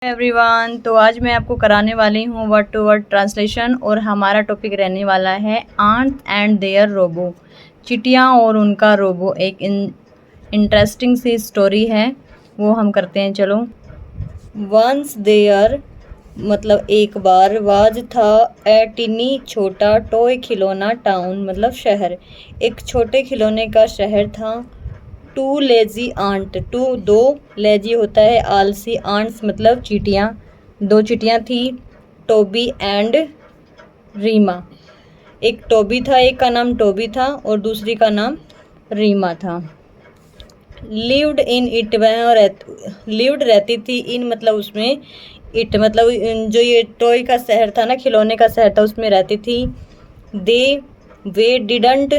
Everyone, तो आज मैं आपको कराने वाली हूँ वर्ड टू वर्ड ट्रांसलेशन और हमारा टॉपिक रहने वाला है आंट एंड देयर रोबो। चिटियाँ और उनका रोबो एक इंटरेस्टिंग सी स्टोरी है, वो हम करते हैं। चलो। वंस देयर मतलब एक बार, वाज था ए टिनी छोटा टॉय खिलौना टाउन मतलब शहर, एक छोटे खिलौने का शहर था। टू लेजी आंट, टू दो, लेजी होता है आलसी, आंट्स मतलब चींटियाँ, दो चींटियाँ थी, टोबी एंड रीमा। एक टोबी था, एक का नाम टोबी था और दूसरी का नाम रीमा था। लिव्ड इन इट, वह लिव्ड रहती थी, इन मतलब उसमें, इट मतलब जो ये टॉय का शहर था ना, खिलौने का शहर था, उसमें रहती थी। दे वे डिडंट,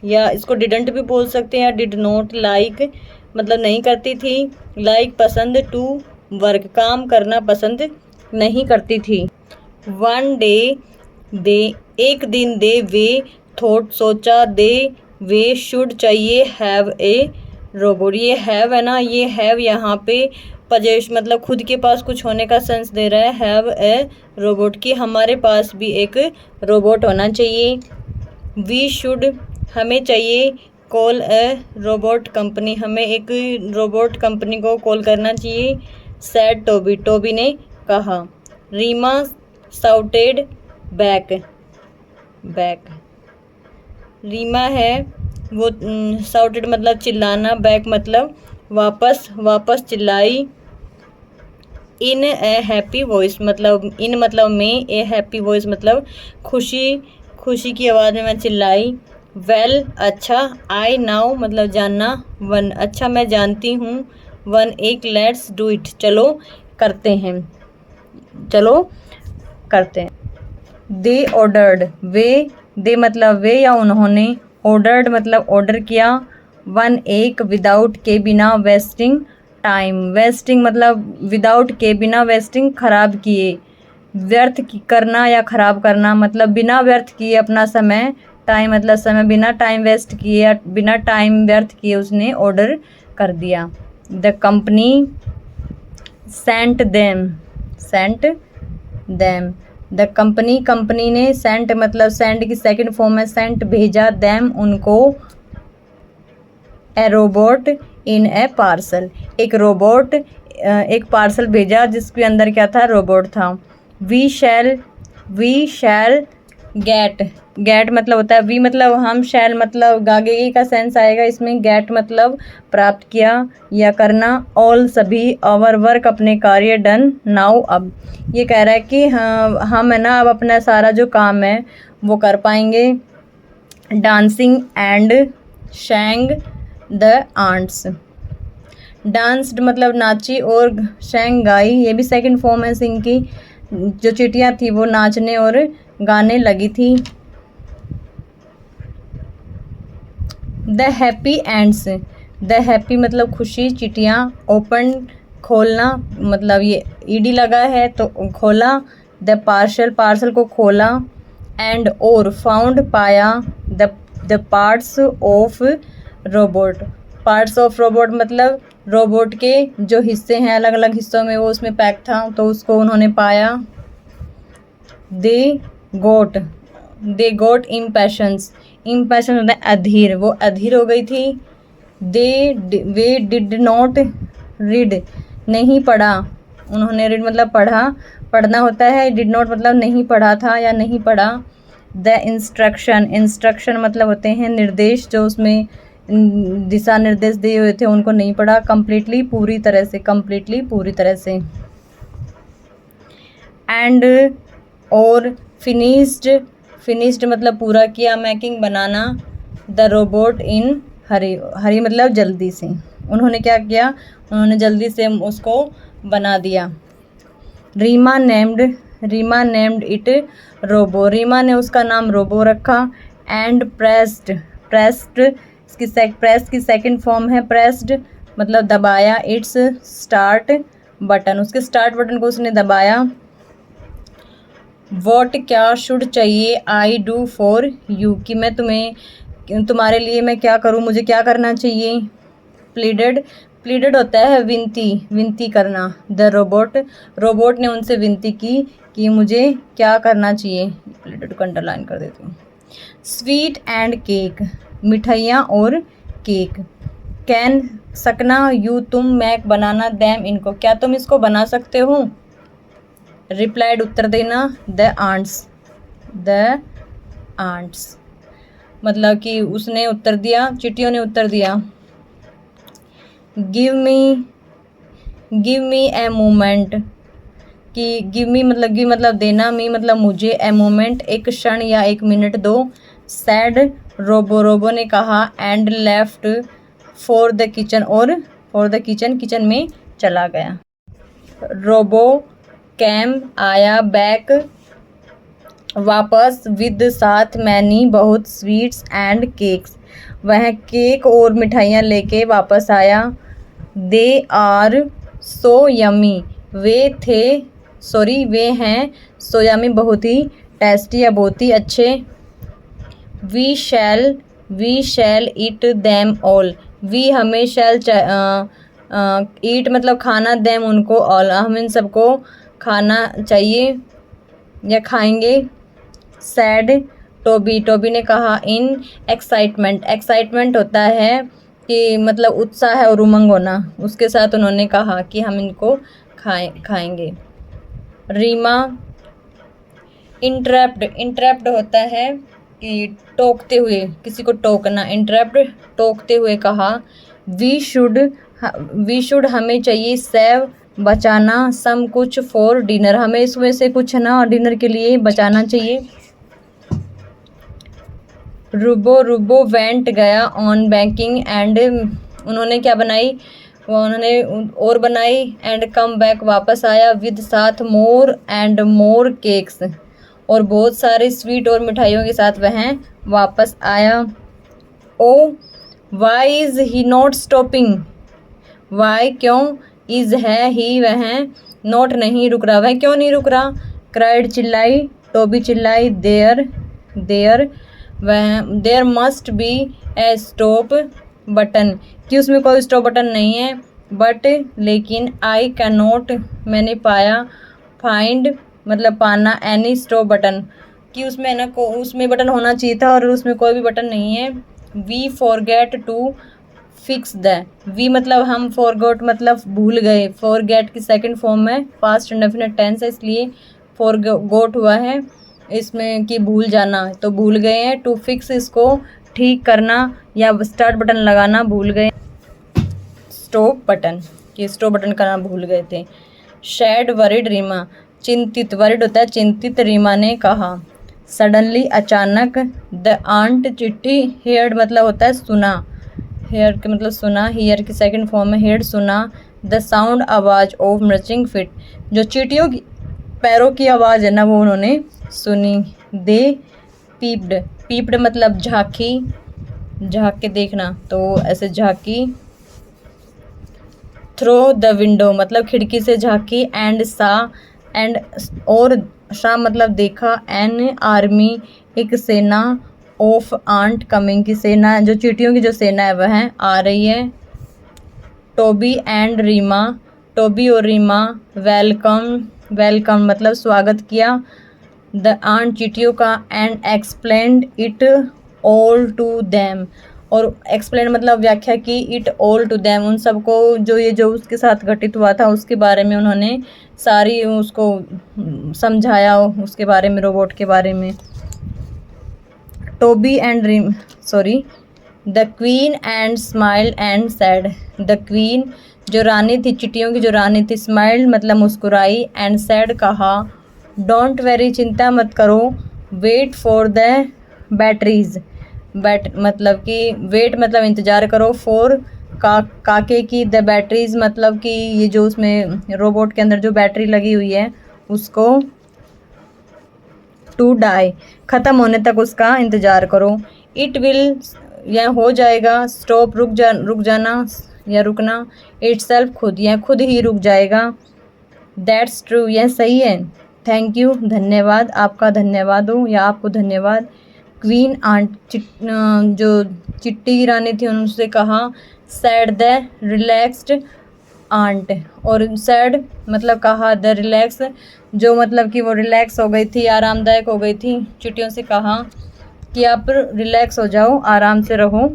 या इसको डिडंट भी बोल सकते हैं, या डिड नॉट लाइक मतलब नहीं करती थी, लाइक पसंद, टू वर्क काम करना पसंद नहीं करती थी। वन डे दे, एक दिन, दे वे थॉट सोचा, दे वे शुड चाहिए हैव ए रोबोट। ये हैव है ना, ये हैव यहाँ पे पजेश मतलब खुद के पास कुछ होने का सेंस दे रहा है। हैव ए रोबोट की हमारे पास भी एक रोबोट होना चाहिए। वी शुड हमें चाहिए, कॉल ए रोबोट कंपनी हमें एक रोबोट कंपनी को कॉल करना चाहिए। सैड टोबी, टोबी ने कहा। Reema shouted back, back Reema है वो साउटेड मतलब चिल्लाना, बैक मतलब वापस, वापस चिल्लाई। इन ए हैप्पी वॉइस मतलब इन मतलब में, ए हैप्पी वॉइस मतलब खुशी, खुशी की आवाज़ में मैं चिल्लाई। वेल अच्छा, आई नाउ मतलब जानना, वन अच्छा मैं जानती हूँ, वन एक, लेट्स डू इट चलो करते हैं, चलो करते हैं। दे ऑर्डर्ड, वे दे मतलब वे या उन्होंने, ऑर्डर्ड मतलब ऑर्डर किया। वन एक, विदाउट के बिना, वेस्टिंग टाइम, वेस्टिंग मतलब विदाउट के बिना, वेस्टिंग खराब किए, व्यर्थ करना या खराब करना मतलब बिना व्यर्थ किए अपना समय, टाइम मतलब समय, बिना टाइम वेस्ट किए या बिना टाइम व्यर्थ किए उसने ऑर्डर कर दिया। The company sent them, sent them the company, company ने, सेंट मतलब सेंड की सेकंड फॉर्म है सेंट, भेजा, देम उनको, a robot in a parcel एक रोबोट, एक पार्सल भेजा जिसके अंदर क्या था, रोबोट था। वी शैल गेट, गेट मतलब होता है वी मतलब हम, शैल मतलब गागे का सेंस आएगा इसमें, गेट मतलब प्राप्त किया या करना। ऑल सभी, आवर वर्क अपने कार्य, डन नाउ अब। ये कह रहा है कि हम है ना अब अपना सारा जो काम है वो कर पाएंगे। Dancing and sang the ants, danced मतलब नाची और शैंग गाई, ये भी सेकंड फॉर्म है सिंग की। जो चिटियाँ थी वो नाचने और गाने लगी थी। The happy ends, the happy मतलब खुशी, चिटियाँ, ओपन खोलना मतलब ये ईडी लगा है तो खोला। द पार्सल, पार्सल को खोला। एंड और, फाउंड पाया। The parts of robot, parts of robot मतलब रोबोट के जो हिस्से हैं अलग अलग हिस्सों में, वो उसमें पैक था तो उसको उन्होंने पाया। दे गोट, दे गोट इम्पैशंस, इम्पैशन होता है अधीर, वो अधीर हो गई थी। वे डिड नॉट रीड, नहीं पढ़ा उन्होंने, रीड मतलब पढ़ा, पढ़ना होता है, डिड नॉट मतलब नहीं पढ़ा था या नहीं पढ़ा। द इंस्ट्रक्शन, इंस्ट्रक्शन मतलब होते हैं निर्देश, जो उसमें दिशा निर्देश दिए हुए थे उनको नहीं पढ़ा। कंप्लीटली पूरी तरह से, कंप्लीटली पूरी तरह से। एंड और, फिनिश्ड, फिनिश्ड मतलब पूरा किया, making banana. The robot in हरी, हरी मतलब जल्दी से, उन्होंने क्या किया, उन्होंने जल्दी से उसको बना दिया। Reema named it robo, Reema ने उसका नाम रोबो रखा। एंड प्रेस्ड, प्रेस्ड प्रेस की सेकंड फॉर्म है प्रेस्ड मतलब दबाया। इट्स स्टार्ट बटन, उसके स्टार्ट बटन को उसने दबाया। वॉट क्या शुड चाहिए, आई डू फॉर यू कि मैं तुम्हें, तुम्हारे लिए मैं क्या करूँ, मुझे क्या करना चाहिए। प्लीडेड, प्लीडेड होता है विनती, विनती करना। द रोबोट, रोबोट ने उनसे विनती की कि मुझे क्या करना चाहिए। प्लीडेड को अंडरलाइन कर देती हूँ। स्वीट एंड केक, मिठाइयाँ और केक। कैन, सकना, यू तुम, मैक बनाना, दैम इनको, क्या तुम इसको बना सकते हो। रिप्लाइड उत्तर देना, द आंट्स, द आंट्स मतलब कि उसने उत्तर दिया, चींटियों ने उत्तर दिया। गिव मी ए मोमेंट, कि गिव मी मतलब देना, मी मतलब मुझे, ए मोमेंट एक क्षण या एक मिनट दो। सैड रोबो, रोबो ने कहा। And left for the kitchen, और फॉर द किचन, किचन में चला गया। रोबो कैम आया, बैक वापस, विद साथ, मैनी बहुत, स्वीट्स एंड केक्स वह केक और मिठाइयाँ लेके वापस आया। दे आर सो यमी, वे हैं सो यमी बहुत ही टेस्टी या बहुत ही अच्छे। We shall eat them all, we हमें शैल ईट मतलब खाना, दैम उनको, ऑल हम इन सबको खाना चाहिए या खाएंगे। सैड टोबी, टोबी ने कहा। इन एक्साइटमेंट, एक्साइटमेंट होता है कि मतलब उत्साह और उमंग होना, उसके साथ उन्होंने कहा कि हम इनको खाएंगे। रीमा इंटरप्ट, इंटरप्ट होता है कि टोकते हुए, किसी को टोकना। इंटरप्ट टोकते हुए कहा। वी शुड हमें चाहिए, सेव बचाना, सम कुछ फॉर डिनर हमें इसमें से कुछ ना डिनर के लिए बचाना चाहिए। रूबो वेंट गया ऑन बैंकिंग एंड, उन्होंने क्या बनाई, उन्होंने और बनाई। एंड कम बैक वापस आया, विद साथ, मोर एंड मोर केक्स और बहुत सारे स्वीट और मिठाइयों के साथ वह वापस आया। Oh why is he not stopping, why क्यों, इज है ही वह नॉट नहीं रुक रहा, वह क्यों नहीं रुक रहा। क्राइड चिल्लाई, टोबी चिल्लाई। There must be a stop button, कि उसमें कोई स्टॉप बटन नहीं है। बट लेकिन आई कैन नॉट, मैंने पाया। फाइंड मतलब पाना, एनी स्टॉप बटन, कि उसमें ना उसमें बटन होना चाहिए था और उसमें कोई भी बटन नहीं है। We forget to fix the, we मतलब हम, फॉरगॉट मतलब भूल गए। फॉरगेट की सेकंड फॉर्म में पास्ट इंडेफिनिट टेंस है, इसलिए फॉरगॉट हुआ है इसमें कि भूल जाना, तो भूल गए हैं। टू फिक्स इसको ठीक करना या स्टार्ट बटन लगाना भूल गए। स्टॉप बटन, कि स्टॉप बटन करना भूल गए थे। शैड वरिड रीमा, चिंतित, वरिड होता है चिंतित, रीमा ने कहा। सडनली अचानक। द आंट चिट्टी, हेयर्ड मतलब होता है सुना, हेयर के मतलब सुना, हियर की सेकंड फॉर्म में हेड सुना। द साउंड आवाज़ ऑफ मर्चिंग फिट, जो चींटियों की पैरों की आवाज़ है ना वो उन्होंने सुनी। दे पीप्ड, पीप्ड मतलब झांकी, झांक के देखना, तो ऐसे झांकी। थ्रो द विंडो मतलब खिड़की से झांकी। एंड सा एंड और सा मतलब देखा। एन आर्मी एक सेना। ऑफ आंट कमिंग की सेना, जो चींटियों की जो सेना है वह आ रही है। टोबी एंड रीमा, टोबी और रीमा। वेलकम मतलब स्वागत किया। द आंट चींटियों का। And explained it all to them, और एक्सप्लेन मतलब व्याख्या की। इट ऑल टू देम उन सबको, जो उसके साथ घटित हुआ था उसके बारे में उन्होंने सारी उसको समझाया, उसके बारे में, रोबोट के बारे में। Toby and the queen and smile and sad, the queen जो रानी थी, चिट्टियों की जो रानी थी। स्माइल मतलब मुस्कुराई। एंड सैड कहा। डोंट वेरी चिंता मत करो। वेट फॉर द बैटरीज, मतलब कि वेट मतलब इंतज़ार करो। फॉर काके की, द बैटरीज मतलब कि ये जो उसमें रोबोट के अंदर जो बैटरी लगी हुई है उसको। टू डाई ख़त्म होने तक उसका इंतज़ार करो। इट विल यह हो जाएगा। स्टॉप रुक जाना या रुकना। इटसेल्फ खुद, यह खुद ही रुक जाएगा। दैट्स ट्रू यह सही है। थैंक यू धन्यवाद, आपका धन्यवाद हो या आपको धन्यवाद। क्वीन आंट जो चिट्टी की रानी थी उनसे कहा। सैड द रिलैक्स्ड आंट, और सैड मतलब कहा, द रिलैक्स जो मतलब कि वो रिलैक्स हो गई थी, आरामदायक हो गई थी, चींटियों से कहा कि आप रिलैक्स हो जाओ, आराम से रहो।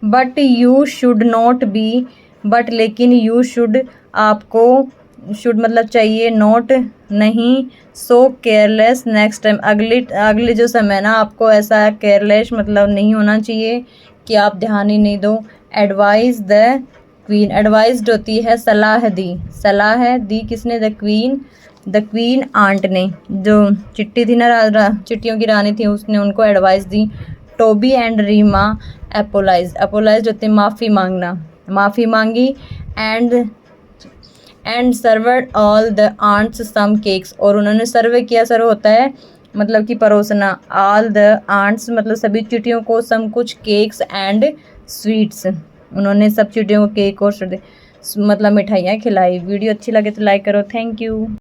But you should not be, but लेकिन यू शुड आपको, शुड मतलब चाहिए, नॉट नहीं, सो केयरलेस नेक्स्ट टाइम अगले जो समय ना आपको ऐसा केयरलेस मतलब नहीं होना चाहिए कि आप ध्यान ही नहीं दो। एडवाइज द क्वीन, एडवाइज्ड होती है सलाह दी, सलाह है दी किसने, द क्वीन आंट ने, जो चिट्टी थी ना, चिट्टियों की रानी थी, उसने उनको एडवाइस दी। टोबी एंड रीमा अपोलाइज होते माफ़ी मांगना, माफ़ी मांगी। And served all the ants some cakes, और उन्होंने सर्वे किया, सर्व होता है मतलब कि परोसना, ऑल द आंट्स मतलब सभी चिटियों को, सम कुछ केक्स एंड स्वीट्स, उन्होंने सब चिटियों को केक और मतलब मिठाइयाँ खिलाई। वीडियो अच्छी लगे तो लाइक करो। Thank you.